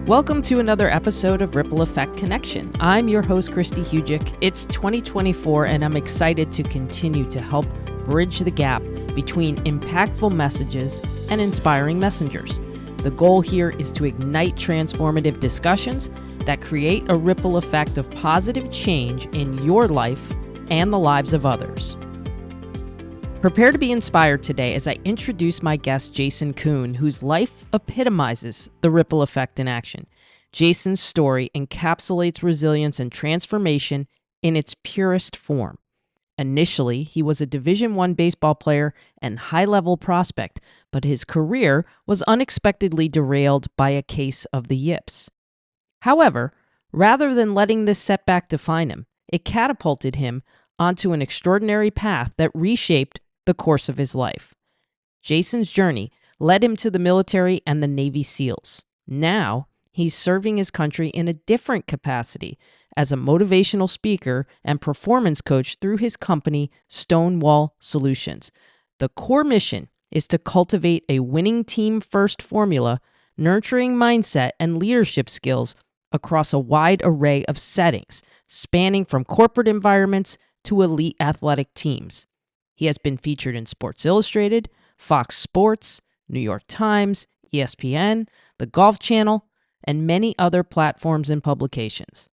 Welcome to another episode of Ripple Effect Connection. I'm your host, Christy Hugic. It's 2024, and I'm excited to continue to help bridge the gap between impactful messages and inspiring messengers. The goal here is to ignite transformative discussions that create a ripple effect of positive change in your life and the lives of others. Prepare to be inspired today as I introduce my guest, Jason Kuhn, whose life epitomizes the ripple effect in action. Jason's story encapsulates resilience and transformation in its purest form. Initially, he was a Division I baseball player and high-level prospect, but his career was unexpectedly derailed by a case of the Yips. However, rather than letting this setback define him, it catapulted him onto an extraordinary path that reshaped the course of his life. Jason's journey led him to the military and the Navy SEALs. Now, he's serving his country in a different capacity as a motivational speaker and performance coach through his company, Stonewall Solutions. The core mission is to cultivate a winning team-first formula, nurturing mindset and leadership skills across a wide array of settings, spanning from corporate environments to elite athletic teams. He has been featured in Sports Illustrated, Fox Sports, New York Times, ESPN, the Golf Channel, and many other platforms and publications.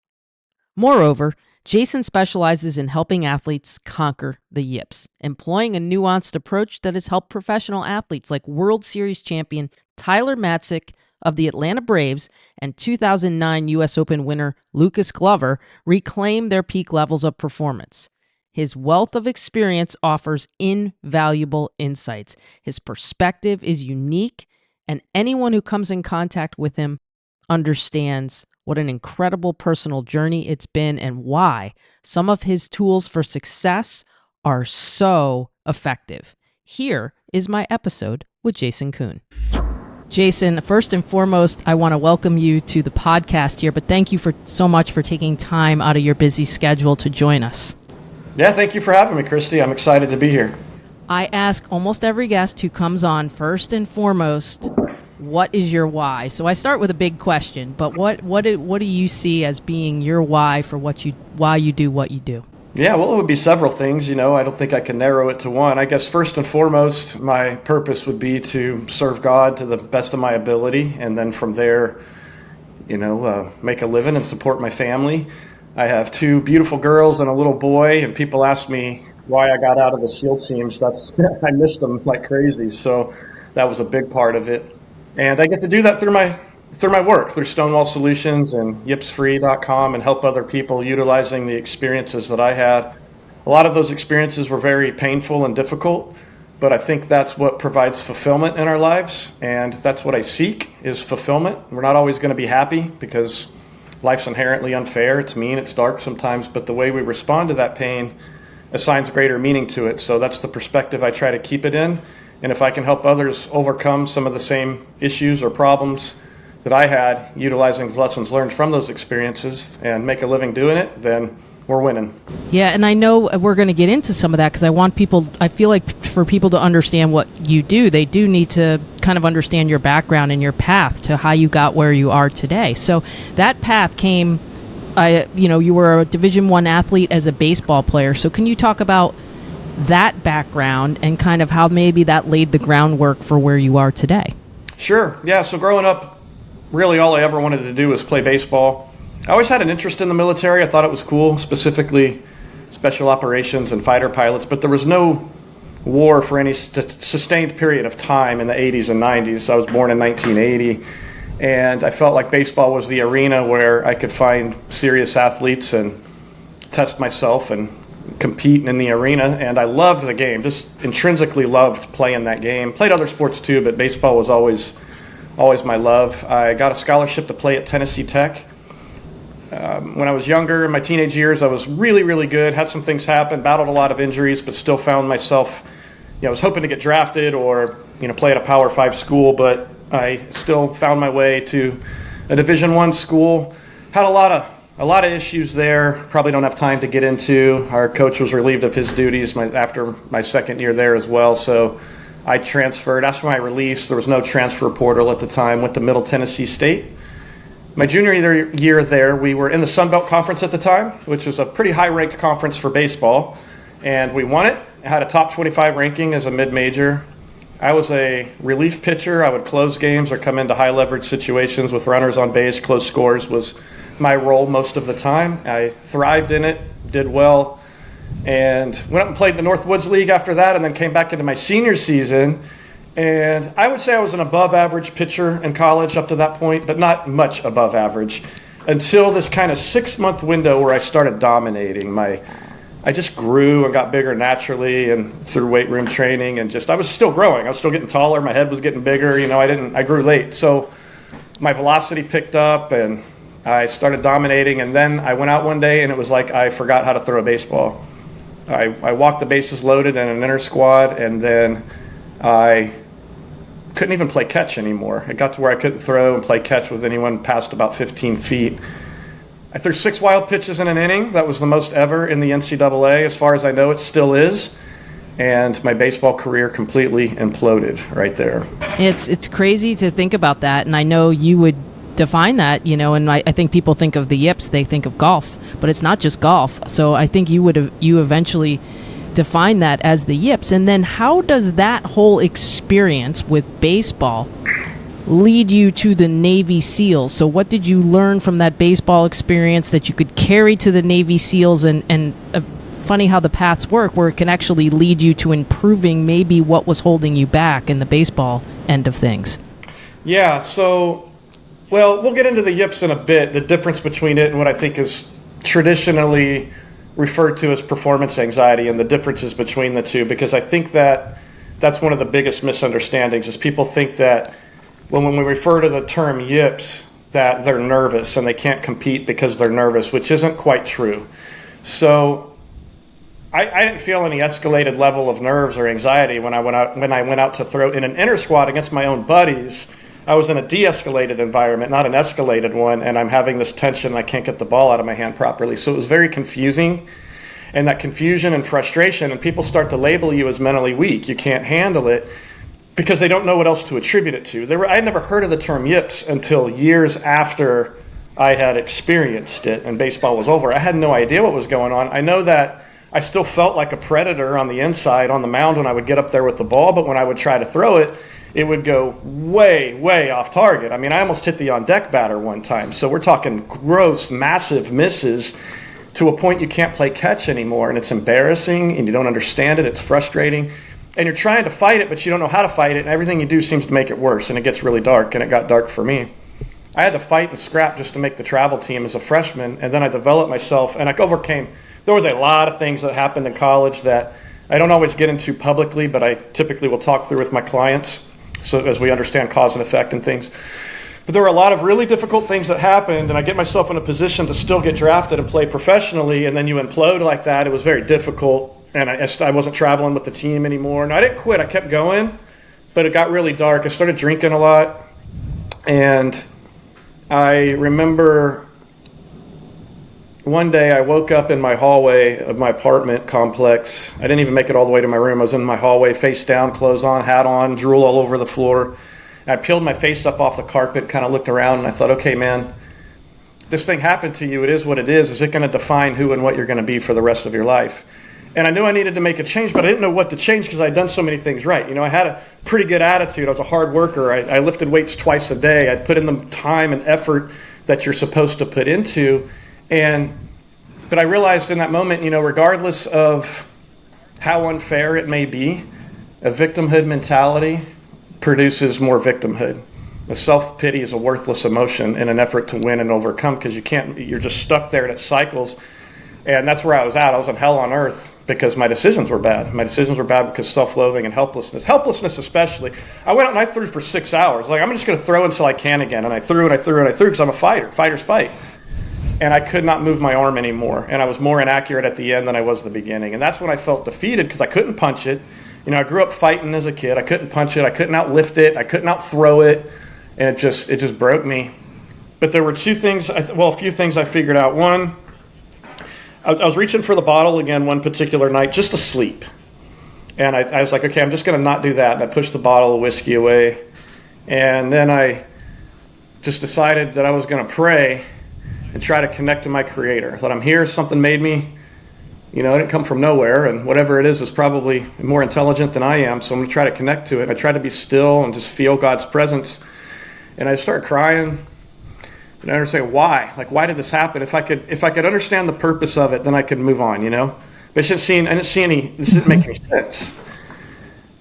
Moreover, Jason specializes in helping athletes conquer the Yips, employing a nuanced approach that has helped professional athletes like World Series champion Tyler Matsek of the Atlanta Braves and 2009 U.S. Open winner Lucas Glover reclaim their peak levels of performance. His wealth of experience offers invaluable insights. His perspective is unique, and anyone who comes in contact with him understands what an incredible personal journey it's been and why some of his tools for success are so effective. Here is my episode with Jason Kuhn. Jason, first and foremost, I want to welcome you to the podcast here, but thank you so much for taking time out of your busy schedule to join us. Yeah, thank you for having me, Christy. I'm excited to be here. I ask almost every guest who comes on, first and foremost, what is your why? So I start with a big question, but what do you see as being your why for why you do what you do? Yeah, well, it would be several things. I don't think I can narrow it to one. I guess first and foremost, my purpose would be to serve God to the best of my ability, and then from there, make a living and support my family. I have two beautiful girls and a little boy, and people ask me why I got out of the SEAL teams. I missed them like crazy, so that was a big part of it. And I get to do that through my work, through Stonewall Solutions and yipsfree.com, and help other people utilizing the experiences that I had. A lot of those experiences were very painful and difficult, but I think that's what provides fulfillment in our lives, and that's what I seek, is fulfillment. We're not always going to be happy because life's inherently unfair. It's mean, it's dark sometimes, but the way we respond to that pain assigns greater meaning to it. So that's the perspective I try to keep it in. And if I can help others overcome some of the same issues or problems that I had, utilizing the lessons learned from those experiences and make a living doing it, then we're winning. Yeah, and I know we're going to get into some of that because I feel like for people to understand what you do, they do need to kind of understand your background and your path to how you got where you are today. So that path came, you were a Division I athlete as a baseball player. So can you talk about that background and kind of how maybe that laid the groundwork for where you are today? Sure. Yeah, so growing up, really all I ever wanted to do was play baseball. I always had an interest in the military. I thought it was cool, specifically special operations and fighter pilots, but there was no war for any sustained period of time in the 80s and 90s. I was born in 1980, and I felt like baseball was the arena where I could find serious athletes and test myself and compete in the arena, and I loved the game, just intrinsically loved playing that game. Played other sports too, but baseball was always my love. I got a scholarship to play at Tennessee Tech. When I was younger, in my teenage years, I was really, really good, had some things happen, battled a lot of injuries, but still found myself, I was hoping to get drafted or, play at a Power 5 school, but I still found my way to a Division I school. Had a lot of issues there, probably don't have time to get into. Our coach was relieved of his duties after my second year there as well, so I transferred. Asked for my release. There was no transfer portal at the time. Went to Middle Tennessee State. My junior year there, we were in the Sun Belt Conference at the time, which was a pretty high-ranked conference for baseball, and we won it. It had a top 25 ranking as a mid-major. I was a relief pitcher. I would close games or come into high-leverage situations with runners on base. Close scores was my role most of the time. I thrived in it, did well, and went up and played the Northwoods League after that, and then came back into my senior season. And I would say I was an above-average pitcher in college up to that point, but not much above average, until this kind of 6-month window where I started dominating. I just grew and got bigger naturally and through weight room training, and I was still growing. I was still getting taller. My head was getting bigger. I grew late. So my velocity picked up, and I started dominating. And then I went out one day, and it was like I forgot how to throw a baseball. I walked the bases loaded in an inter squad, and then I couldn't even play catch anymore. It got to where I couldn't throw and play catch with anyone past about 15 feet. I threw 6 wild pitches in an inning. That was the most ever in the NCAA. As far as I know, it still is. And my baseball career completely imploded right there. It's crazy to think about that, and I know you would define that, and I think people think of the Yips, they think of golf, but it's not just golf. So I think you eventually define that as the Yips. And then how does that whole experience with baseball lead you to the Navy SEALs? So what did you learn from that baseball experience that you could carry to the Navy SEALs? And funny how the paths work, where it can actually lead you to improving maybe what was holding you back in the baseball end of things. Yeah, so, we'll get into the Yips in a bit, the difference between it and what I think is traditionally referred to as performance anxiety and the differences between the two, because I think that that's one of the biggest misunderstandings is people think that when we refer to the term Yips that they're nervous and they can't compete because they're nervous, which isn't quite true. So I didn't feel any escalated level of nerves or anxiety when I went out to throw in an inter squad against my own buddies. I was in a de-escalated environment, not an escalated one, and I'm having this tension and I can't get the ball out of my hand properly. So it was very confusing, and that confusion and frustration, and people start to label you as mentally weak. You can't handle it because they don't know what else to attribute it to. I had never heard of the term Yips until years after I had experienced it and baseball was over. I had no idea what was going on. I know that I still felt like a predator on the inside on the mound when I would get up there with the ball, but when I would try to throw it, it would go way, way off target. I mean, I almost hit the on-deck batter one time. So we're talking gross, massive misses to a point you can't play catch anymore, and it's embarrassing, and you don't understand it. It's frustrating, and you're trying to fight it, but you don't know how to fight it, and everything you do seems to make it worse, and it gets really dark, and it got dark for me. I had to fight and scrap just to make the travel team as a freshman, and then I developed myself, and I overcame. There was a lot of things that happened in college that I don't always get into publicly, but I typically will talk through with my clients, so as we understand cause and effect and things. But there were a lot of really difficult things that happened, and I get myself in a position to still get drafted and play professionally, and then you implode like that. It was very difficult, and I wasn't traveling with the team anymore. And I didn't quit. I kept going, but it got really dark. I started drinking a lot, and I remember one day I woke up in my hallway of my apartment complex. I didn't even make it all the way to my room. I was in my hallway, face down, clothes on, hat on, drool all over the floor. I peeled my face up off the carpet, kind of looked around, and I thought, okay, man, this thing happened to you. It is what it is. Is it going to define who and what you're going to be for the rest of your life? And I knew I needed to make a change, but I didn't know what to change because I had done so many things right. I had a pretty good attitude. I was a hard worker. I lifted weights twice a day. I'd put in the time and effort that you're supposed to put into. But I realized in that moment, regardless of how unfair it may be, a victimhood mentality produces more victimhood. The self-pity is a worthless emotion in an effort to win and overcome because you're just stuck there and it cycles. And that's where I was at. I was in hell on earth because my decisions were bad. My decisions were bad because self-loathing and helplessness. Helplessness especially. I went out and I threw for 6 hours. I'm just going to throw until I can again. And I threw because I'm a fighter. Fighters fight. And I could not move my arm anymore. And I was more inaccurate at the end than I was at the beginning. And that's when I felt defeated because I couldn't punch it. I grew up fighting as a kid. I couldn't punch it. I couldn't outlift it. I couldn't outthrow it. And it just broke me. But there were a few things I figured out. One, I was reaching for the bottle again one particular night just to sleep. And I was like, okay, I'm just going to not do that. And I pushed the bottle of whiskey away. And then I just decided that I was going to pray and try to connect to my Creator. That I'm here, something made me. I didn't come from nowhere, and whatever it is probably more intelligent than I am, so I'm going to try to connect to it. I try to be still and just feel God's presence. And I started crying, and I understand why. Like, why did this happen? If I could understand the purpose of it, then I could move on, But I didn't see any, this didn't make any sense.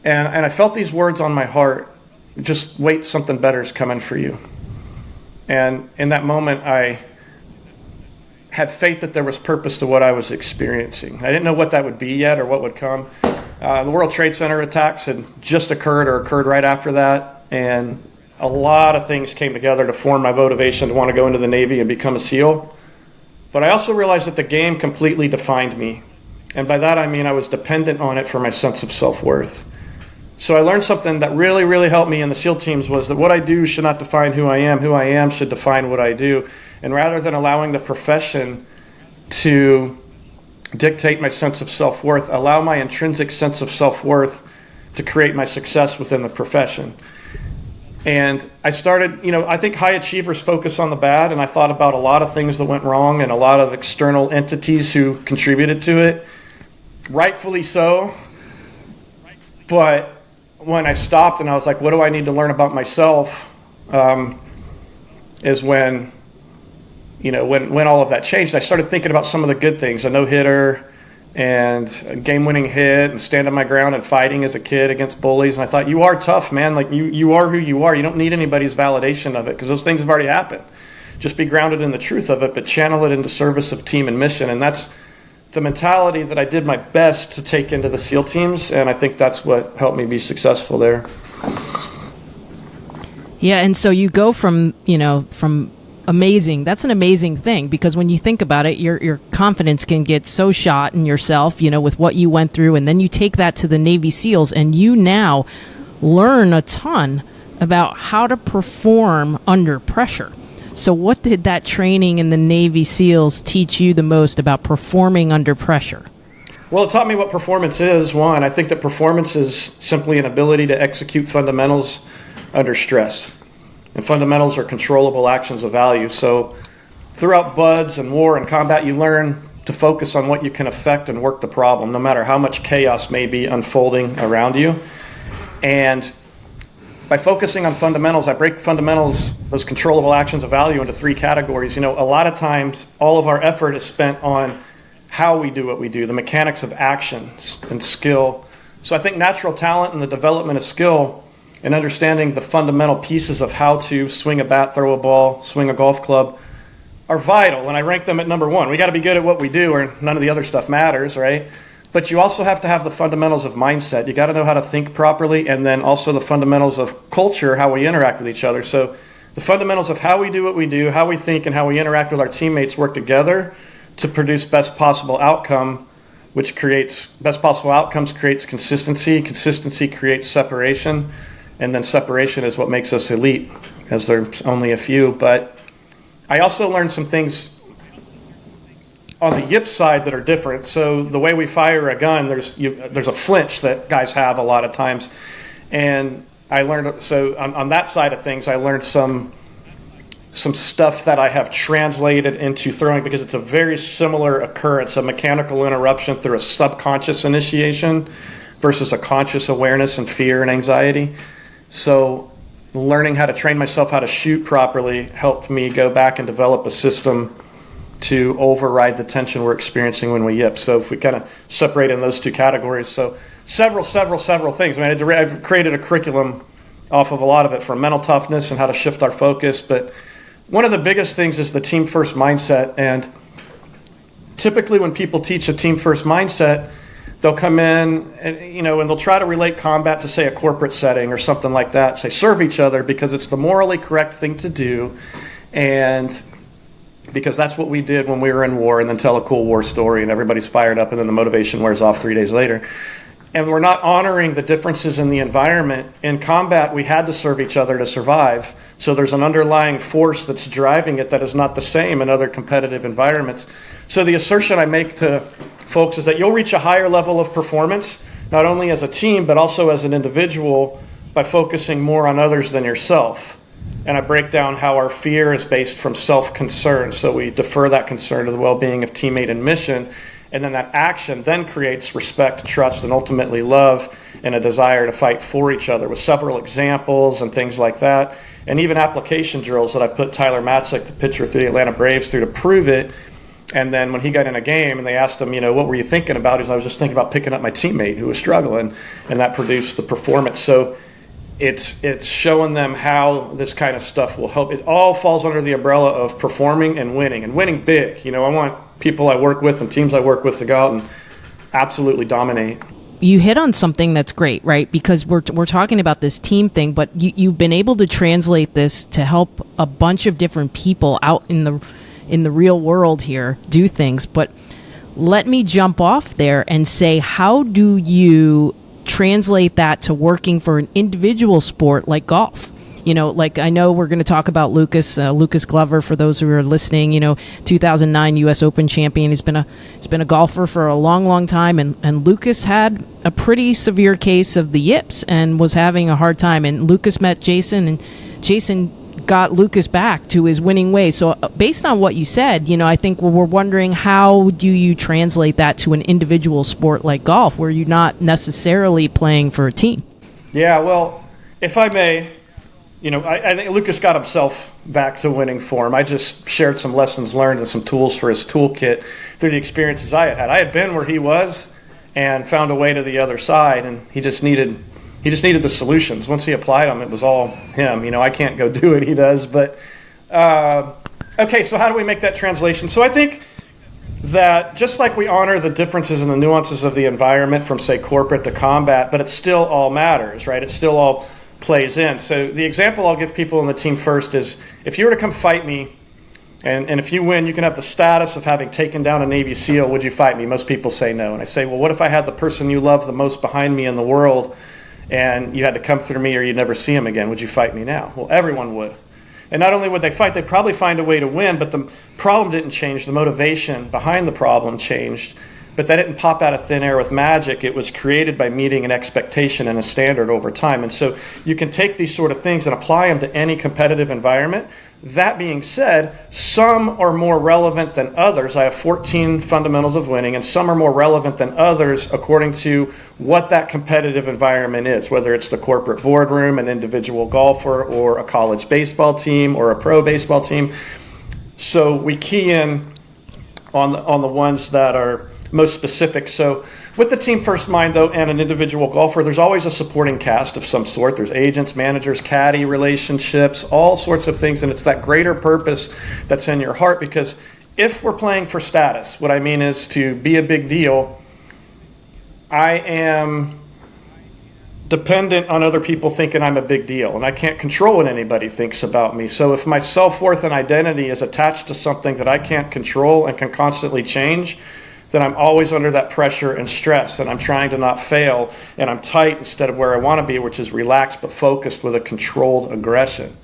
And I felt these words on my heart, just wait, something better is coming for you. And in that moment, I had faith that there was purpose to what I was experiencing. I didn't know what that would be yet or what would come. The World Trade Center attacks had just occurred or occurred right after that, and a lot of things came together to form my motivation to want to go into the Navy and become a SEAL. But I also realized that the game completely defined me. And by that I mean I was dependent on it for my sense of self-worth. So I learned something that really, really helped me in the SEAL teams was that what I do should not define who I am should define what I do. And rather than allowing the profession to dictate my sense of self-worth, allow my intrinsic sense of self-worth to create my success within the profession. And I started, I think high achievers focus on the bad, and I thought about a lot of things that went wrong and a lot of external entities who contributed to it, rightfully so. But when I stopped and I was like, what do I need to learn about myself, is when all of that changed. I started thinking about some of the good things, a no-hitter and a game-winning hit and standing my ground and fighting as a kid against bullies. And I thought, you are tough, man. Like, you are who you are. You don't need anybody's validation of it because those things have already happened. Just be grounded in the truth of it, but channel it into service of team and mission. And that's the mentality that I did my best to take into the SEAL teams, and I think that's what helped me be successful there. Yeah, and so you go from amazing. That's an amazing thing, because when you think about it, your confidence can get so shot in yourself, with what you went through, and then you take that to the Navy SEALs, and you now learn a ton about how to perform under pressure. So what did that training in the Navy SEALs teach you the most about performing under pressure? Well, it taught me what performance is. One, I think that performance is simply an ability to execute fundamentals under stress. And fundamentals are controllable actions of value. So throughout BUD/S and war and combat, you learn to focus on what you can affect and work the problem, no matter how much chaos may be unfolding around you. And by focusing on fundamentals, I break fundamentals, those controllable actions of value, into three categories. A lot of times all of our effort is spent on how we do what we do, the mechanics of actions and skill. So I think natural talent and the development of skill and understanding the fundamental pieces of how to swing a bat, throw a ball, swing a golf club are vital, and I rank them at number one. We got to be good at what we do, or none of the other stuff matters, right? But you also have to have the fundamentals of mindset. You got to know how to think properly, and then also the fundamentals of culture, how we interact with each other. So the fundamentals of how we do what we do, how we think, and how we interact with our teammates work together to produce best possible outcome, which creates best possible outcomes, creates consistency. Consistency creates separation. And then separation is what makes us elite, as there's only a few. But I also learned some things on the Yips side that are different. So the way we fire a gun, there's a flinch that guys have a lot of times. And I learned, so on that side of things, I learned some stuff that I have translated into throwing, because it's a very similar occurrence, a mechanical interruption through a subconscious initiation versus a conscious awareness and fear and anxiety. So learning how to train myself how to shoot properly helped me go back and develop a system to override the tension we're experiencing when we yip. So if we kind of separate in those two categories, so several things. I mean, I've created a curriculum off of a lot of it, from mental toughness and how to shift our focus. But one of the biggest things is the team first mindset. And typically when people teach a team first mindset, they'll come in and, and they'll try to relate combat to, say, a corporate setting or something like that. Say, serve each other because it's the morally correct thing to do, and because that's what we did when we were in war, and then tell a cool war story and everybody's fired up, and then the motivation wears off 3 days later. And we're not honoring the differences in the environment. In combat, we had to serve each other to survive. So there's an underlying force that's driving it that is not the same in other competitive environments. So the assertion I make to folks is that you'll reach a higher level of performance, not only as a team, but also as an individual, by focusing more on others than yourself. and I break down how our fear is based from self-concern. So we defer that concern to the well-being of teammate and mission, and then that action then creates respect, trust, and ultimately love, and a desire to fight for each other, with several examples and things like that, and even application drills that I put Tyler Matsek, the pitcher for the Atlanta Braves, through to prove it. And then when he got in a game and they asked him, what were you thinking about? He said, I was just thinking about picking up my teammate who was struggling, and that produced the performance. So it's showing them how this kind of stuff will help. It all falls under the umbrella of performing and winning big. I want people I work with and teams I work with to go out and absolutely dominate. You hit on something that's great, right? Because we're talking about this team thing, but you've been able to translate this to help a bunch of different people out in the real world here do things. But let me jump off there and say, how do you translate that to working for an individual sport like golf? Like I know we're going to talk about Lucas Glover, for those who are listening, 2009 U.S. Open champion. He's been a golfer for a long, long time. And Lucas had a pretty severe case of the yips and was having a hard time. And Lucas met Jason, and Jason got Lucas back to his winning ways. So based on what you said, I think we're wondering, how do you translate that to an individual sport like golf, where you're not necessarily playing for a team? Yeah, well, if I may, I think Lucas got himself back to winning form. I just shared some lessons learned and some tools for his toolkit through the experiences I had had. I had been where he was and found a way to the other side, and he just needed the solutions. Once he applied them, it was all him. I can't go do it, he does. But okay, so how do we make that translation? So I think that just like we honor the differences and the nuances of the environment from, say, corporate to combat, but it still all matters, right? It still all plays in. So the example I'll give people in the team first is, if you were to come fight me, and if you win, you can have the status of having taken down a Navy SEAL, would you fight me? Most people say no. And I say, well, what if I had the person you love the most behind me in the world, and you had to come through me or you'd never see him again? Would you fight me now? Well, everyone would. And not only would they fight, they'd probably find a way to win, but the problem didn't change. The motivation behind the problem changed. But that didn't pop out of thin air with magic. It was created by meeting an expectation and a standard over time. And so you can take these sort of things and apply them to any competitive environment. That being said, some are more relevant than others. I have 14 fundamentals of winning, and some are more relevant than others according to what that competitive environment is, whether it's the corporate boardroom, an individual golfer, or a college baseball team, or a pro baseball team. So we key in on the ones that are most specific. So with the team first mind, though, and an individual golfer, there's always a supporting cast of some sort. There's agents, managers, caddy relationships, all sorts of things. And it's that greater purpose that's in your heart, because if we're playing for status, what I mean is to be a big deal, I am dependent on other people thinking I'm a big deal, and I can't control what anybody thinks about me. So if my self-worth and identity is attached to something that I can't control and can constantly change, then I'm always under that pressure and stress, and I'm trying to not fail, and I'm tight instead of where I want to be, which is relaxed but focused with a controlled aggression.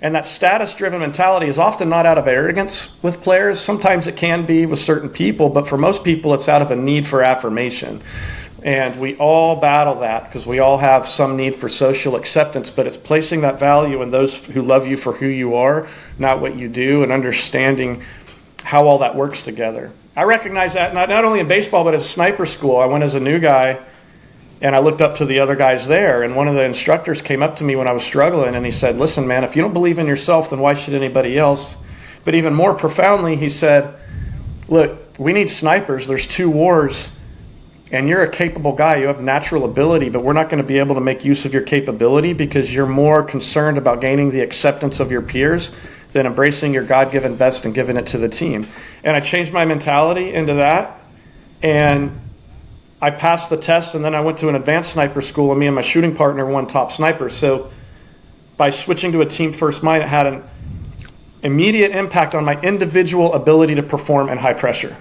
And that status-driven mentality is often not out of arrogance with players. Sometimes it can be with certain people, but for most people it's out of a need for affirmation. And we all battle that because we all have some need for social acceptance, but it's placing that value in those who love you for who you are, not what you do, and understanding how all that works together. I recognize that not only in baseball, but as sniper school. I went as a new guy, and I looked up to the other guys there, and one of the instructors came up to me when I was struggling, and he said, listen, man, if you don't believe in yourself, then why should anybody else? But even more profoundly, he said, look, we need snipers. There's 2 wars, and you're a capable guy. You have natural ability, but we're not going to be able to make use of your capability because you're more concerned about gaining the acceptance of your peers than embracing your God-given best and giving it to the team. And I changed my mentality into that, and I passed the test, and then I went to an advanced sniper school, and me and my shooting partner won top snipers. So by switching to a team first mind, it had an immediate impact on my individual ability to perform in high pressure.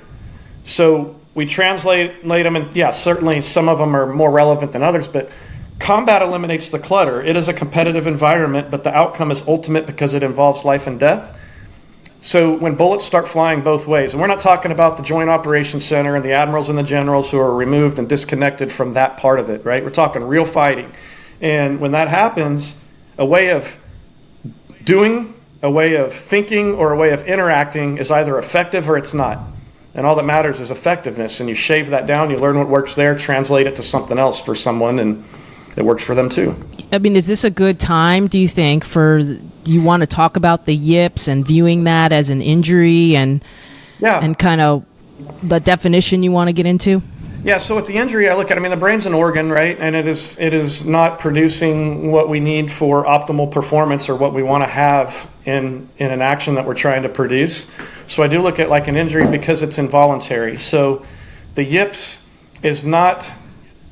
So we translate them, and yeah, certainly some of them are more relevant than others, but combat eliminates the clutter. It is a competitive environment, but the outcome is ultimate because it involves life and death. So when bullets start flying both ways, and we're not talking about the Joint Operations Center and the admirals and the generals who are removed and disconnected from that part of it, right? We're talking real fighting. And when that happens, a way of Doing, a way of thinking, or a way of interacting is either effective or it's not. And all that matters is effectiveness. And you shave that down, you learn what works there, translate it to something else for someone, and it works for them too. I mean, is this a good time, do you think, you want to talk about the yips and viewing that as an injury and kind of the definition you want to get into? Yeah, so with the injury, the brain's an organ, right? And it is not producing what we need for optimal performance or what we want to have in an action that we're trying to produce. So I do look at like an injury because it's involuntary. So the yips is not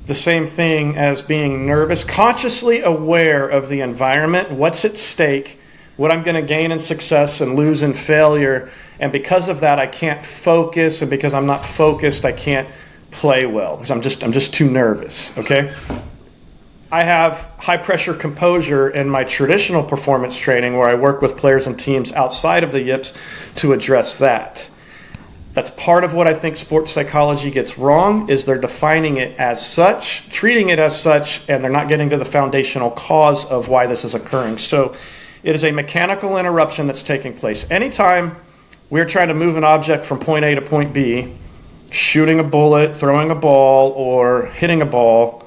the same thing as being nervous, consciously aware of the environment, what's at stake, what I'm going to gain in success and lose in failure. And because of that, I can't focus. And because I'm not focused, I can't play well because I'm just too nervous. Okay. I have high pressure composure in my traditional performance training where I work with players and teams outside of the yips to address that. That's part of what I think sports psychology gets wrong is they're defining it as such, treating it as such, and they're not getting to the foundational cause of why this is occurring. So it is a mechanical interruption that's taking place. Anytime we're trying to move an object from point A to point B, shooting a bullet, throwing a ball, or hitting a ball,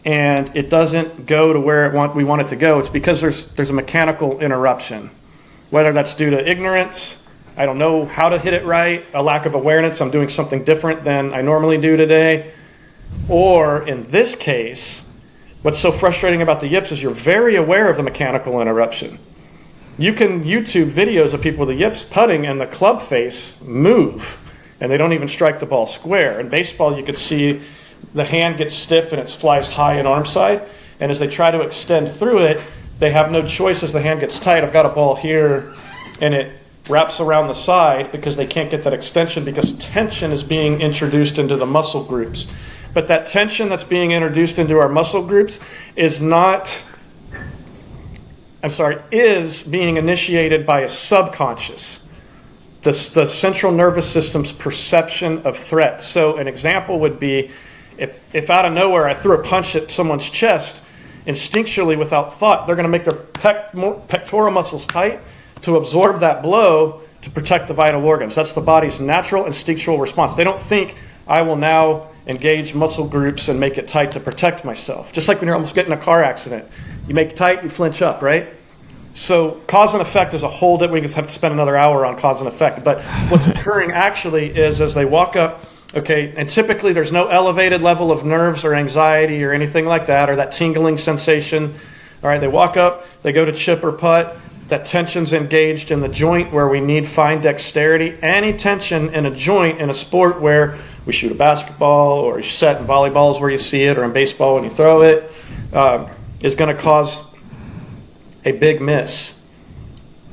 and it doesn't go to where we want it to go, it's because there's a mechanical interruption. Whether that's due to ignorance, I don't know how to hit it right, a lack of awareness, I'm doing something different than I normally do today, or in this case, what's so frustrating about the yips is you're very aware of the mechanical interruption. You can YouTube videos of people with the yips putting and the club face move, and they don't even strike the ball square. In baseball, you could see the hand gets stiff and it flies high in arm side, and as they try to extend through it, they have no choice as the hand gets tight. I've got a ball here, and it wraps around the side because they can't get that extension because tension is being introduced into the muscle groups. But that tension that's being introduced into our muscle groups is being initiated by a subconscious. The central nervous system's perception of threat. So an example would be if out of nowhere I threw a punch at someone's chest, instinctually without thought, they're going to make their pectoral muscles tight to absorb that blow to protect the vital organs. That's the body's natural instinctual response. They don't think I will now engage muscle groups and make it tight to protect myself. Just like when you're almost getting in a car accident. You make it tight, you flinch up, right? So cause and effect is a whole that we just have to spend another hour on cause and effect. But what's occurring actually is as they walk up, okay, and typically there's no elevated level of nerves or anxiety or anything like that, or that tingling sensation. All right, they walk up, they go to chip or putt, that tension's engaged in the joint where we need fine dexterity. Any tension in a joint in a sport where we shoot a basketball or you set in volleyball is where you see it, or in baseball when you throw it, is going to cause a big miss.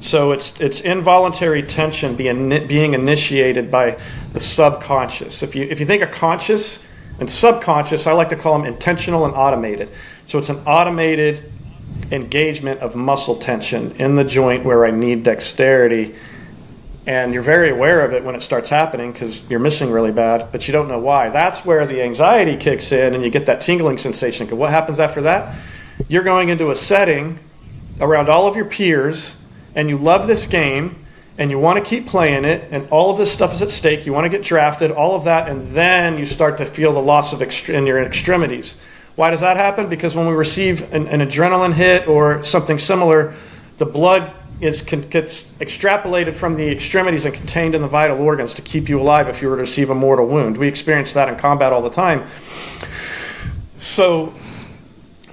So it's involuntary tension being initiated by the subconscious. If you think of conscious and subconscious, I like to call them intentional and automated. So it's an automated engagement of muscle tension in the joint where I need dexterity, and you're very aware of it when it starts happening because you're missing really bad, but you don't know why. That's where the anxiety kicks in and you get that tingling sensation. Because what happens after that? You're going into a setting around all of your peers, and you love this game, and you want to keep playing it, and all of this stuff is at stake. You want to get drafted, all of that, and then you start to feel the loss of in your extremities. Why does that happen? Because when we receive an adrenaline hit or something similar, the blood gets extrapolated from the extremities and contained in the vital organs to keep you alive if you were to receive a mortal wound. We experience that in combat all the time. So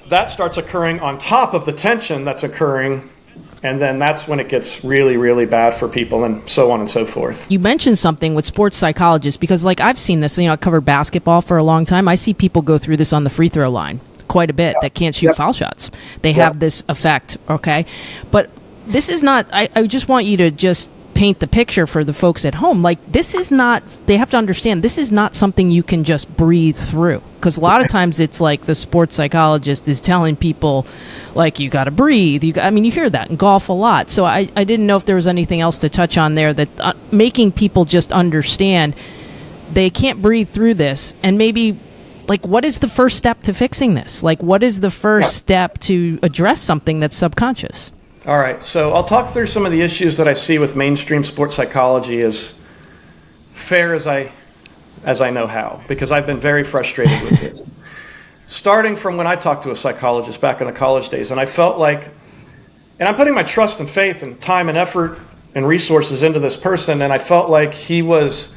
that starts occurring on top of the tension that's occurring, and then that's when it gets really, really bad for people, and so on and so forth. You mentioned something with sports psychologists, because like I've seen this, I covered basketball for a long time. I see people go through this on the free throw line quite a bit that can't shoot foul shots. They have this effect, okay? But this is not, I just want you to just paint the picture for the folks at home. Like, this is not, they have to understand, this is not something you can just breathe through. Because a lot of times it's like the sports psychologist is telling people, like, you got to breathe. You hear that in golf a lot. So I didn't know if there was anything else to touch on there that making people just understand they can't breathe through this. And maybe, like, what is the first step to fixing this? Like, what is the first step to address something that's subconscious? All right, so I'll talk through some of the issues that I see with mainstream sports psychology as fair as I know how, because I've been very frustrated with this. Starting from when I talked to a psychologist back in the college days, and I felt like, and I'm putting my trust and faith and time and effort and resources into this person, and I felt like he was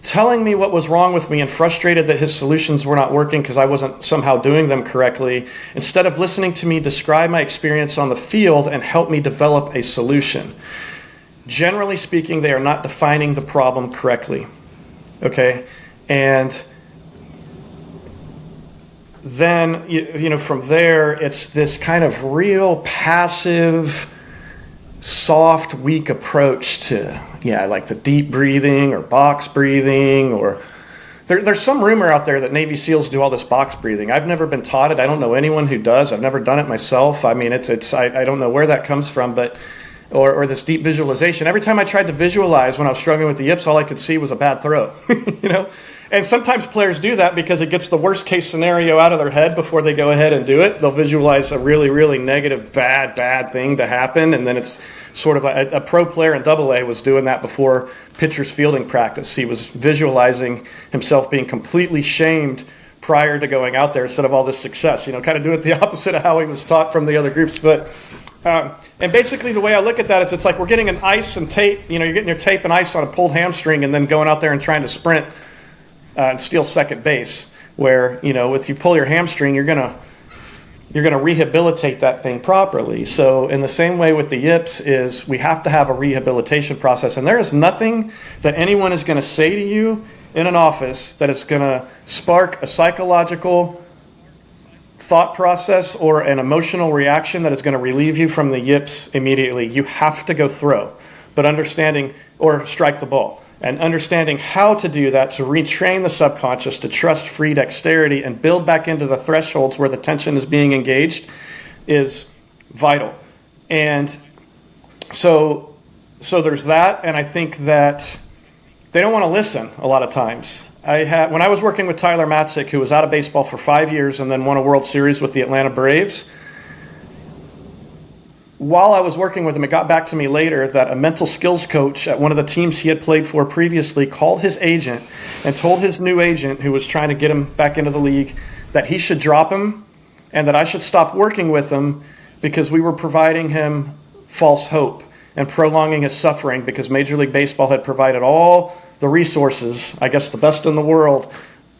telling me what was wrong with me and frustrated that his solutions were not working because I wasn't somehow doing them correctly, instead of listening to me describe my experience on the field and help me develop a solution. Generally speaking, they are not defining the problem correctly. Okay? And then, from there, it's this kind of real passive, soft, weak approach to, like the deep breathing or box breathing, or there's some rumor out there that Navy SEALs do all this box breathing. I've never been taught it. I don't know anyone who does. I've never done it myself. I mean, I don't know where that comes from, but or this deep visualization. Every time I tried to visualize when I was struggling with the yips, all I could see was a bad throw, And sometimes players do that because it gets the worst case scenario out of their head before they go ahead and do it. They'll visualize a really, really negative, bad thing to happen, and then it's sort of a pro player in AA was doing that before pitcher's fielding practice. He was visualizing himself being completely shamed prior to going out there instead of all this success. Kind of doing it the opposite of how he was taught from the other groups. But and basically the way I look at that is it's like we're getting an ice and tape. You're getting your tape and ice on a pulled hamstring and then going out there and trying to sprint and steal second base, where if you pull your hamstring, you're gonna rehabilitate that thing properly. So in the same way with the yips is we have to have a rehabilitation process, and there is nothing that anyone is going to say to you in an office that is going to spark a psychological thought process or an emotional reaction that is going to relieve you from the yips immediately. You have to go throw, but understanding, or strike the ball. And understanding how to do that, to retrain the subconscious to trust free dexterity and build back into the thresholds where the tension is being engaged, is vital. And so there's that, and I think that they don't want to listen a lot of times. When I was working with Tyler Matsek, who was out of baseball for 5 years and then won a World Series with the Atlanta Braves, while I was working with him, it got back to me later that a mental skills coach at one of the teams he had played for previously called his agent and told his new agent, who was trying to get him back into the league, that he should drop him and that I should stop working with him because we were providing him false hope and prolonging his suffering, because Major League Baseball had provided all the resources, I guess the best in the world,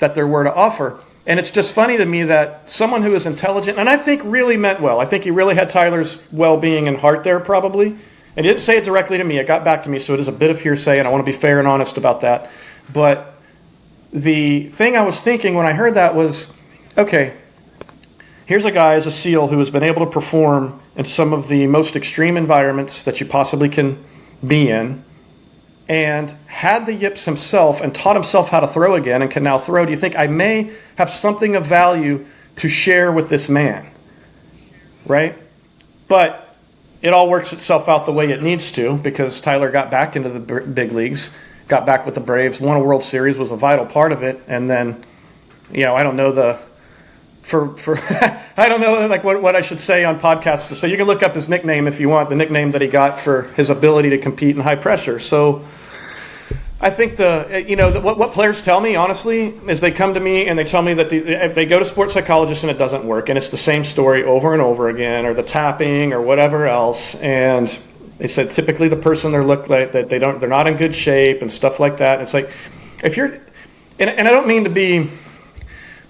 that there were to offer. And it's just funny to me that someone who is intelligent, and I think really meant well, I think he really had Tyler's well-being in heart there probably, and he didn't say it directly to me, it got back to me, so it is a bit of hearsay, and I want to be fair and honest about that. But the thing I was thinking when I heard that was, okay, here's a guy as a SEAL who has been able to perform in some of the most extreme environments that you possibly can be in, and had the yips himself and taught himself how to throw again and can now throw. Do you think I may have something of value to share with this man? Right? But it all works itself out the way it needs to, because Tyler got back into the big leagues, got back with the Braves, won a World Series, was a vital part of it, and then, I don't know I don't know what I should say on podcasts to say. You can look up his nickname if you want, the nickname that he got for his ability to compete in high pressure. So I think what players tell me, honestly, is they come to me and they tell me that if they go to sports psychologists and it doesn't work, and it's the same story over and over again, or the tapping or whatever else, and they said typically the person they're not in good shape and stuff like that. And it's like, if you're, and I don't mean to be,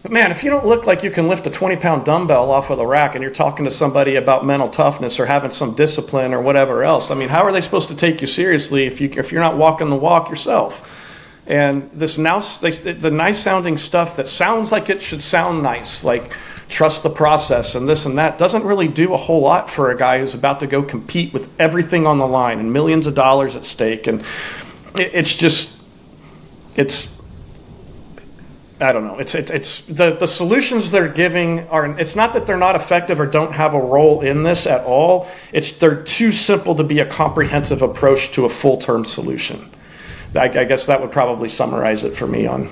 but man, if you don't look like you can lift a 20-pound dumbbell off of the rack and you're talking to somebody about mental toughness or having some discipline or whatever else, I mean, how are they supposed to take you seriously if you're not walking the walk yourself? And the nice-sounding stuff that sounds like it should sound nice, like trust the process and this and that, doesn't really do a whole lot for a guy who's about to go compete with everything on the line and millions of dollars at stake. And I don't know. It's the solutions they're giving are. It's not that they're not effective or don't have a role in this at all. They're too simple to be a comprehensive approach to a full-term solution. I guess that would probably summarize it for me on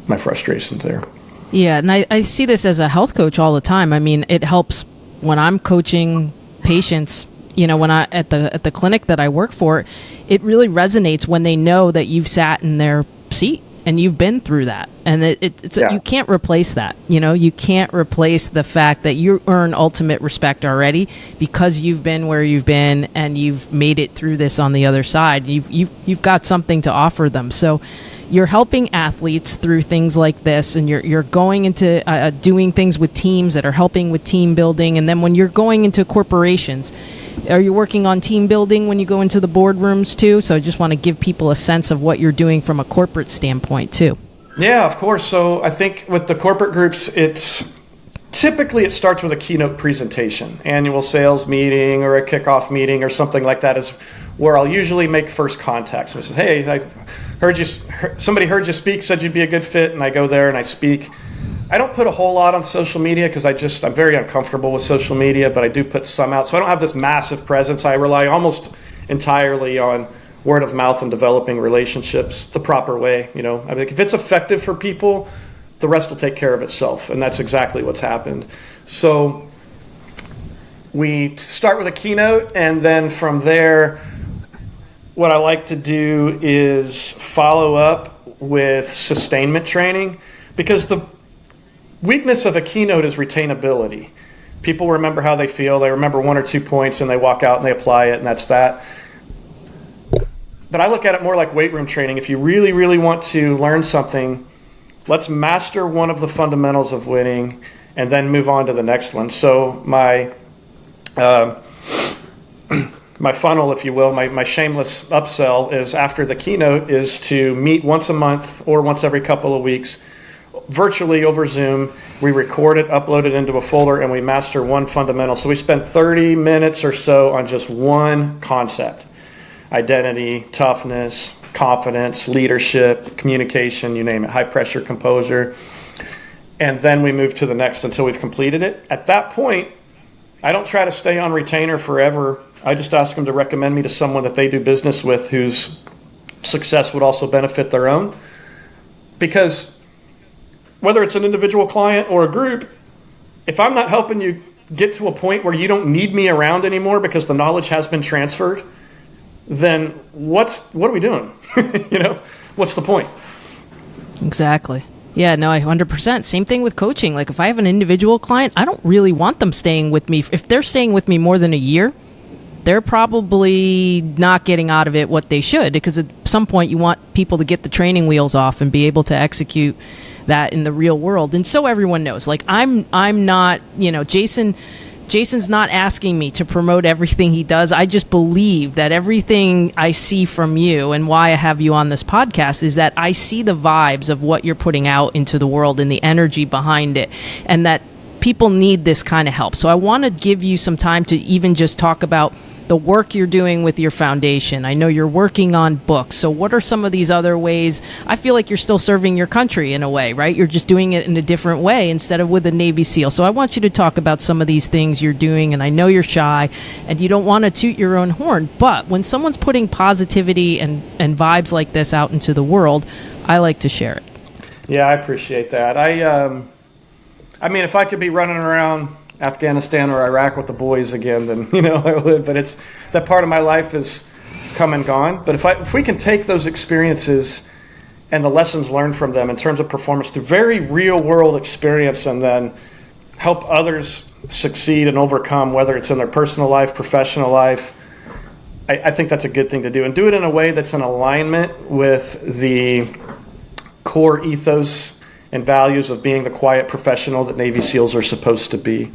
my frustrations there. Yeah, and I see this as a health coach all the time. I mean, it helps when I'm coaching patients, when I at the clinic that I work for, it really resonates when they know that you've sat in their seat and you've been through that, and you can't replace that. You can't replace the fact that you earn ultimate respect already because you've been where you've been and you've made it through this on the other side. You've got something to offer them. So you're helping athletes through things like this, and you're going into doing things with teams that are helping with team building. And then when you're going into corporations, are you working on team building when you go into the boardrooms too? So I just want to give people a sense of what you're doing from a corporate standpoint too. Yeah, of course. So I think with the corporate groups, it starts with a keynote presentation, annual sales meeting or a kickoff meeting or something like that is where I'll usually make first contact. So I say, hey, somebody heard you speak, said you'd be a good fit, and I go there and I speak. I don't put a whole lot on social media because I'm very uncomfortable with social media, but I do put some out. So I don't have this massive presence. I rely almost entirely on word of mouth and developing relationships the proper way. I mean, if it's effective for people, the rest will take care of itself, and that's exactly what's happened. So we start with a keynote, and then from there, what I like to do is follow up with sustainment training, because the weakness of a keynote is retainability. People remember how they feel. They remember 1 or 2 points, and they walk out and they apply it, and that's that. But I look at it more like weight room training. If you really, really want to learn something, let's master one of the fundamentals of winning and then move on to the next one. So my funnel, if you will, my shameless upsell is after the keynote is to meet once a month or once every couple of weeks, virtually over Zoom. We record it, upload it into a folder, and we master one fundamental. So we spend 30 minutes or so on just one concept: identity, toughness, confidence, leadership, communication, you name it, high pressure, composure. And then we move to the next until we've completed it. At that point, I don't try to stay on retainer forever. I just ask them to recommend me to someone that they do business with whose success would also benefit their own. Because whether it's an individual client or a group, if I'm not helping you get to a point where you don't need me around anymore because the knowledge has been transferred, then what are we doing? What's the point? Exactly. Yeah, no, 100%. Same thing with coaching. Like if I have an individual client, I don't really want them staying with me. If they're staying with me more than a year, they're probably not getting out of it what they should, because at some point you want people to get the training wheels off and be able to execute that in the real world. And so everyone knows, like I'm not, Jason's not asking me to promote everything he does. I just believe that everything I see from you, and why I have you on this podcast, is that I see the vibes of what you're putting out into the world and the energy behind it, and that people need this kind of help. So I want to give you some time to even just talk about the work you're doing with your foundation. I know you're working on books. So what are some of these other ways? I feel like you're still serving your country in a way, right? You're just doing it in a different way instead of with a Navy SEAL. So I want you to talk about some of these things you're doing. And I know you're shy and you don't want to toot your own horn, but when someone's putting positivity and vibes like this out into the world, I like to share it. Yeah, I appreciate that. I mean, if I could be running around Afghanistan or Iraq with the boys again, then I would. But it's that part of my life is come and gone. But if we can take those experiences and the lessons learned from them in terms of performance through very real world experience, and then help others succeed and overcome, whether it's in their personal life, professional life, I think that's a good thing to do, and do it in a way that's in alignment with the core ethos and values of being the quiet professional that Navy SEALs are supposed to be.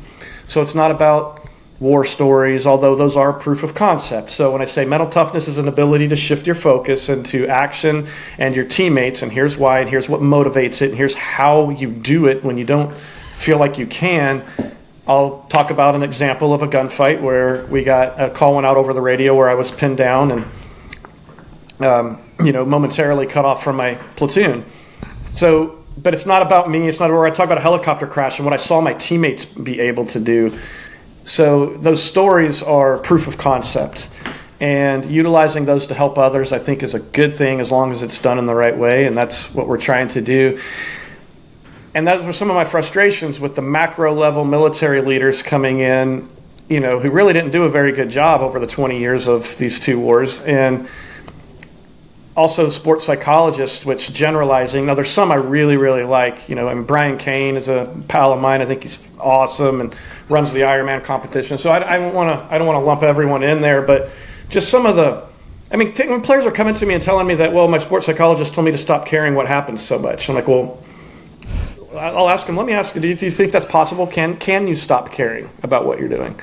So it's not about war stories, although those are proof of concept. So when I say mental toughness is an ability to shift your focus into action and your teammates, and here's why, and here's what motivates it, and here's how you do it when you don't feel like you can, I'll talk about an example of a gunfight where we got a call went out over the radio where I was pinned down and momentarily cut off from my platoon. But it's not about me. It's not where I talk about a helicopter crash and what I saw my teammates be able to do. So those stories are proof of concept. And utilizing those to help others, I think, is a good thing as long as it's done in the right way. And that's what we're trying to do. And those were some of my frustrations with the macro level military leaders coming in. who really didn't do a very good job over the 20 years of these two wars. And also sports psychologists, which generalizing. Now, there's some I really, really like. And Brian Kane is a pal of mine. I think he's awesome and runs the Ironman competition. So I don't want to lump everyone in there, but just some of the. When players are coming to me and telling me that, well, my sports psychologist told me to stop caring what happens so much. I'm like, well, I'll ask him. Let me ask you. Do you think that's possible? Can you stop caring about what you're doing?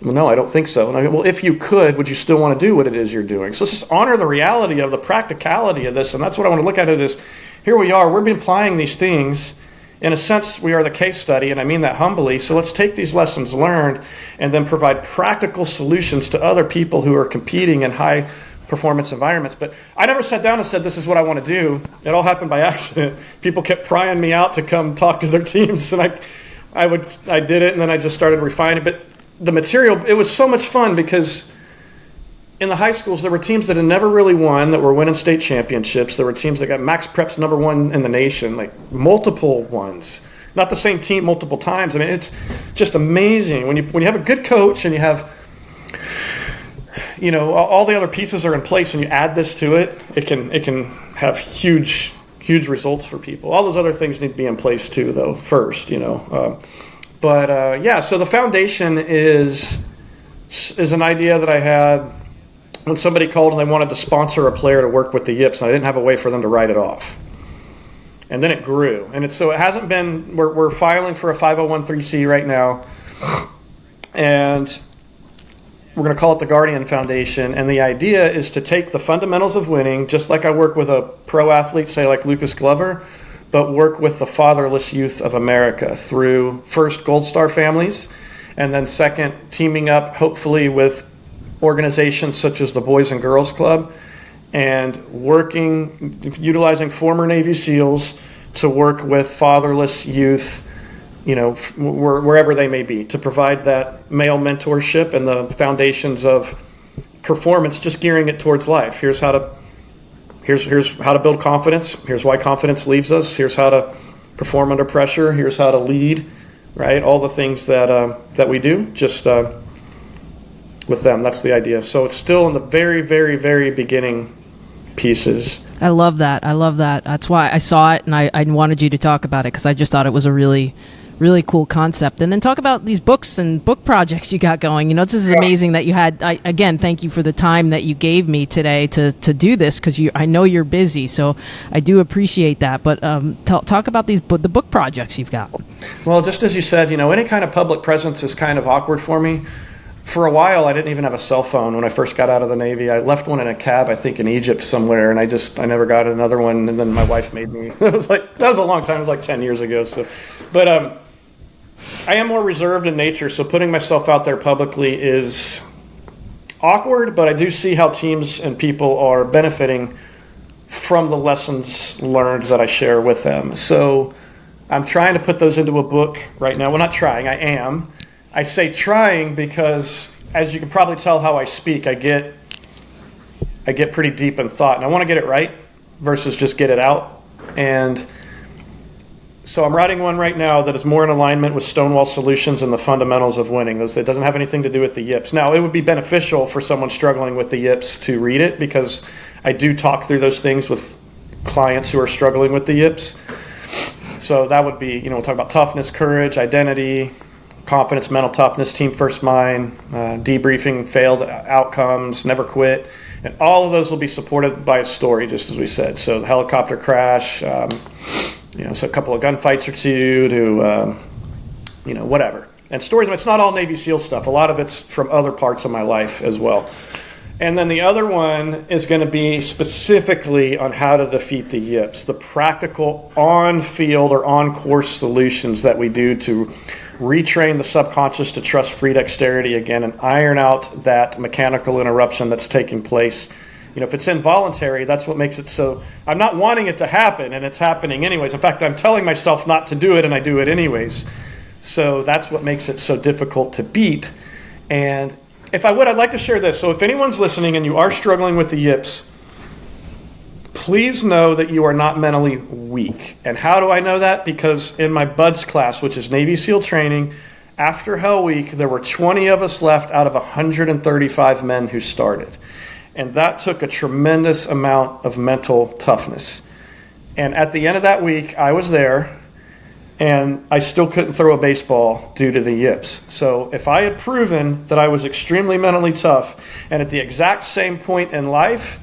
Well, no, I don't think so. And I go, well, if you could, would you still want to do what it is you're doing? So let's just honor the reality of the practicality of this. And that's what I want to look at it is, here we are, we've been applying these things. In a sense, we are the case study, and I mean that humbly. So let's take these lessons learned and then provide practical solutions to other people who are competing in high performance environments. But I never sat down and said, this is what I want to do. It all happened by accident. People kept prying me out to come talk to their teams, and I did it, and then I just started refining. But the material, it was so much fun because in the high schools, there were teams that had never really won that were winning state championships. There were teams that got Max Prep's #1 in the nation, like multiple ones. Not the same team multiple times. It's just amazing when you have a good coach and you have, all the other pieces are in place, and you add this to it. It can have huge results for people. All those other things need to be in place too, though. First, So the foundation is an idea that I had when somebody called and they wanted to sponsor a player to work with the Yips, and I didn't have a way for them to write it off. And then it grew. And so it hasn't been, we're filing for a 501(c) right now. And we're going to call it the Guardian Foundation. And the idea is to take the fundamentals of winning, just like I work with a pro athlete, say like Lucas Glover, but work with the fatherless youth of America through first Gold Star families, and then second, teaming up hopefully with organizations such as the Boys and Girls Club, and utilizing former Navy SEALs to work with fatherless youth, wherever they may be, to provide that male mentorship and the foundations of performance, just gearing it towards life. Here's how to build confidence. Here's why confidence leaves us. Here's how to perform under pressure. Here's how to lead, right? All the things that we do, just with them. That's the idea. So it's still in the very, very, very beginning pieces. I love that. That's why I saw it, and I wanted you to talk about it, because I just thought it was a really, really cool concept. And then talk about these books and book projects you got going. This is amazing that you had. Again, thank you for the time that you gave me today to do this, because I know you're busy, so I do appreciate that. But talk about the book projects you've got. Well, just as you said, any kind of public presence is kind of awkward for me. For a while, I didn't even have a cell phone when I first got out of the Navy. I left one in a cab, I think, in Egypt somewhere, and I never got another one. And then my wife made me. That was a long time. It was like 10 years ago. So, but I am more reserved in nature, so putting myself out there publicly is awkward. But I do see how teams and people are benefiting from the lessons learned that I share with them. So I'm trying to put those into a book right now. Well, not trying. I am. I say trying because, as you can probably tell how I speak, I get pretty deep in thought, and I want to get it right versus just get it out. And so I'm writing one right now that is more in alignment with Stonewall Solutions and the fundamentals of winning. It doesn't have anything to do with the Yips. Now, it would be beneficial for someone struggling with the Yips to read it, because I do talk through those things with clients who are struggling with the Yips. So that would be, we'll talk about toughness, courage, identity, confidence, mental toughness, team first mind, debriefing failed outcomes, never quit. And all of those will be supported by a story, just as we said. So the helicopter crash, so a couple of gunfights or two to, whatever. And stories, it's not all Navy SEAL stuff. A lot of it's from other parts of my life as well. And then the other one is going to be specifically on how to defeat the Yips, the practical on-field or on-course solutions that we do to retrain the subconscious to trust free dexterity again and iron out that mechanical interruption that's taking place. If it's involuntary, that's what makes it so. I'm not wanting it to happen, and it's happening anyways. In fact, I'm telling myself not to do it, and I do it anyways. So that's what makes it so difficult to beat. And if I would, I'd like to share this. So if anyone's listening and you are struggling with the Yips, please know that you are not mentally weak. And how do I know that? Because in my BUDS class, which is Navy SEAL training, After Hell Week, there were 20 of us left out of 135 men who started. And that took a tremendous amount of mental toughness. And at the end of that week, I was there, and I still couldn't throw a baseball due to the yips. So if I had proven that I was extremely mentally tough, and at the exact same point in life,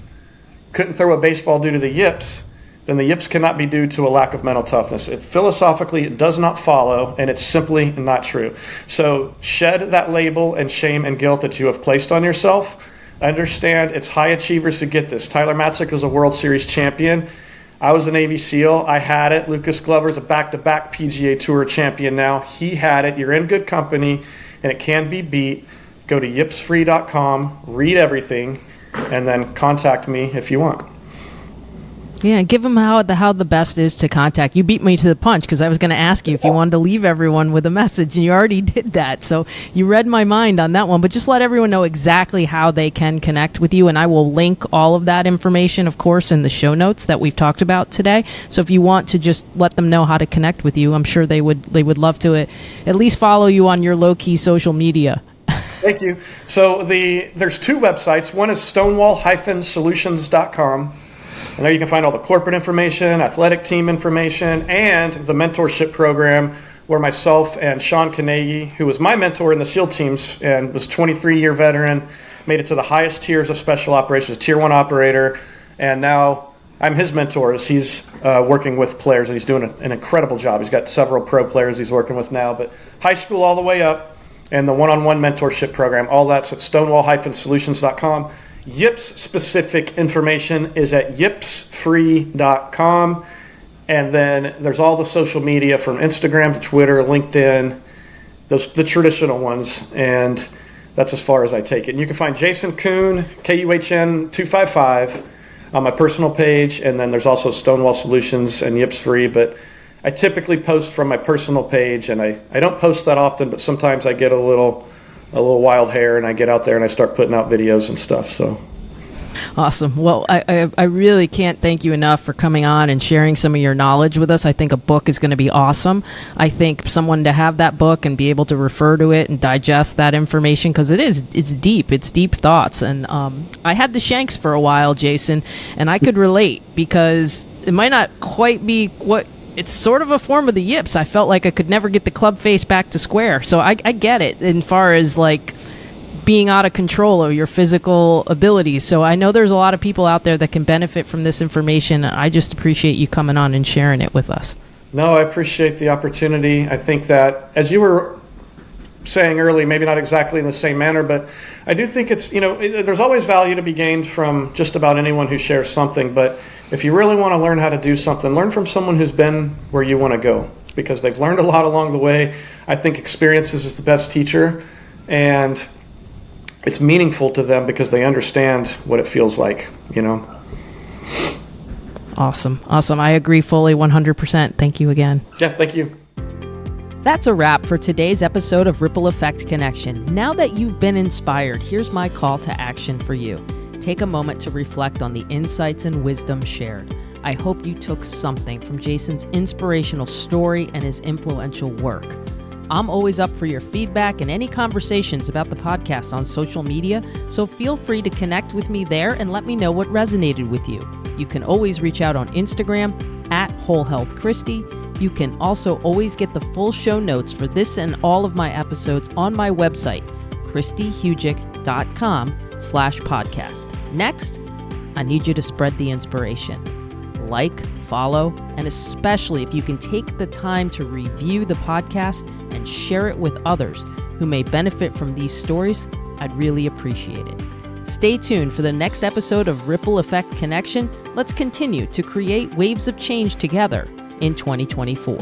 couldn't throw a baseball due to the yips, then the yips cannot be due to a lack of mental toughness. Philosophically, it does not follow, and it's simply not true. So shed that label and shame and guilt that you have placed on yourself. Understand it's high achievers who get this. Tyler Matsek was a World Series champion. I was a Navy SEAL. I had it. Lucas Glover's a back-to-back PGA Tour champion now. He had it. You're in good company, and it can be beat. Go to yipsfree.com, read everything, and then contact me if you want. Yeah, give them how the best is to contact. You beat me to the punch because I was going to ask you if you wanted to leave everyone with a message, and you already did that. So you read my mind on that one. But just let everyone know exactly how they can connect with you, and I will link all of that information, of course, in the show notes that we've talked about today. So if you want to just let them know how to connect with you, I'm sure they would love to at least follow you on your low-key social media. Thank you. So there's two websites. One is stonewall-solutions.com. And there you can find all the corporate information, athletic team information, and the mentorship program where myself and Sean Kanegi, who was my mentor in the SEAL teams and was 23-year veteran, made it to the highest tiers of special operations, Tier 1 operator, and now I'm his mentor as he's working with players, and he's doing an incredible job. He's got several pro players he's working with now, but high school all the way up, and the one-on-one mentorship program, all that's at stonewall-solutions.com. Yips specific information is at yipsfree.com, and then there's all the social media from Instagram to Twitter, LinkedIn, the traditional ones, and that's as far as I take it. And you can find Jason Kuhn, Kuhn 255 on my personal page, and then there's also Stonewall Solutions and Yips Free, but I typically post from my personal page, and I don't post that often, but sometimes I get a little wild hair, and I get out there and I start putting out videos and stuff. So awesome. Well, I really can't thank you enough for coming on and sharing some of your knowledge with us. I think a book is going to be awesome. I think someone to have that book and be able to refer to it and digest that information, because it's deep thoughts. And I had the Shanks for a while, Jason, and I could relate, because it might not quite be what it's sort of a form of the yips. I felt like I could never get the club face back to square. So I get it in far as like being out of control of your physical abilities. So I know there's a lot of people out there that can benefit from this information. I just appreciate you coming on and sharing it with us. No, I appreciate the opportunity. I think that, as you were saying early, maybe not exactly in the same manner, but I do think it's, there's always value to be gained from just about anyone who shares something. But if you really want to learn how to do something, learn from someone who's been where you want to go, because they've learned a lot along the way. I think experiences is the best teacher, and it's meaningful to them because they understand what it feels like, Awesome. I agree fully 100%. Thank you again. Yeah, thank you. That's a wrap for today's episode of Ripple Effect Connection. Now that you've been inspired, here's my call to action for you. Take a moment to reflect on the insights and wisdom shared. I hope you took something from Jason's inspirational story and his influential work. I'm always up for your feedback and any conversations about the podcast on social media, so feel free to connect with me there and let me know what resonated with you. You can always reach out on Instagram at WholeHealthChristy. You can also always get the full show notes for this and all of my episodes on my website, christyhugic.com/podcast. Next, I need you to spread the inspiration. Like, follow, and especially if you can take the time to review the podcast and share it with others who may benefit from these stories, I'd really appreciate it. Stay tuned for the next episode of Ripple Effect Connection. Let's continue to create waves of change together in 2024.